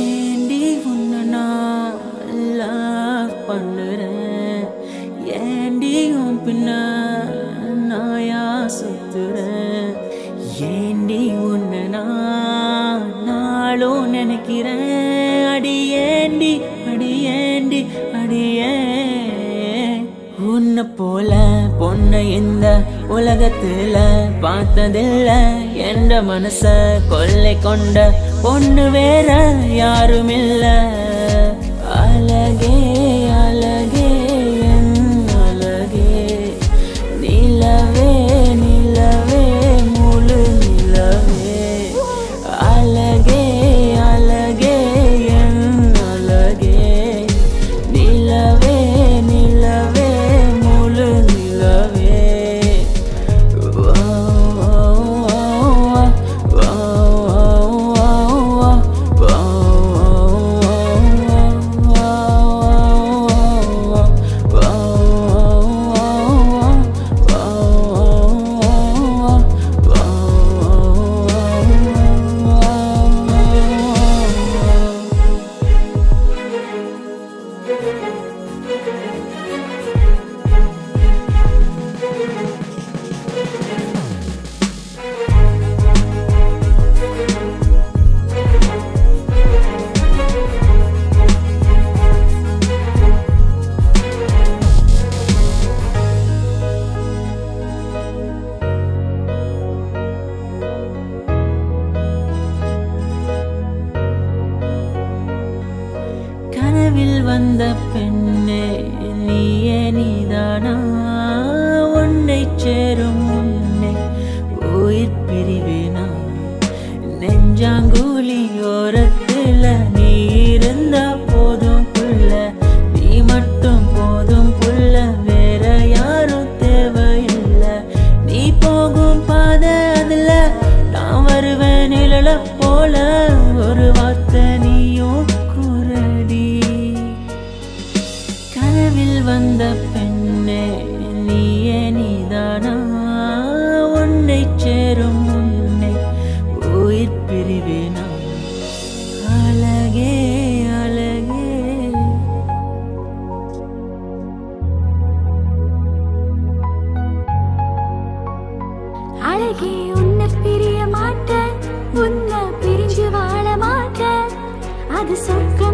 ஏண்டி உன்னை நான் லவ் பண்ணுறேன், ஏண்டி உன் பின்ன நாயா சுத்துறேன், ஏண்டி உன்னை நான் நாளும் நினைக்கிறேன். அடி ஏண்டி அடி ஏண்டி அடியே உன்னை போல பொண்ணு இந்த உலகத்துல பார்த்ததில்ல. என்ற மனச கொள்ளை கொண்ட பொண்ணு வேற யாரும் இல்ல. அழகே அழகே என் அழகே, நிலவே நிலவே முழு நிலவே. அழகே அழகே என் அழகே, நிலவே நிலவே முழு நிலவே. கனவில் வந்த பெண்ணே நீயே நீதானா, உன்னை சேரும் உன்னை உயிர் பிரிவேனா. நெஞ்சாங்குழி ஓரத்துல நீ இருந்தா போதும் புள்ள, நீ மட்டும் போதும் புள்ள, வேற யாரும் தேவையில்லை. நீ போகும் பாதை அதுல நான் வருவேன் நிழல போல. ஒரு வார்த்தை நீயும் குரடி. கனவில் வந்த பெண்ணே நீயே நீதானா, உன்னை சேரும் உன்னை உயிர் பிரிவேனா. அழகே அழகே அழகே உன்னை பிரிய மாட்டேன், உன்னை பிரிஞ்சு வாழ மாட்டேன். அது சொர்க்கம்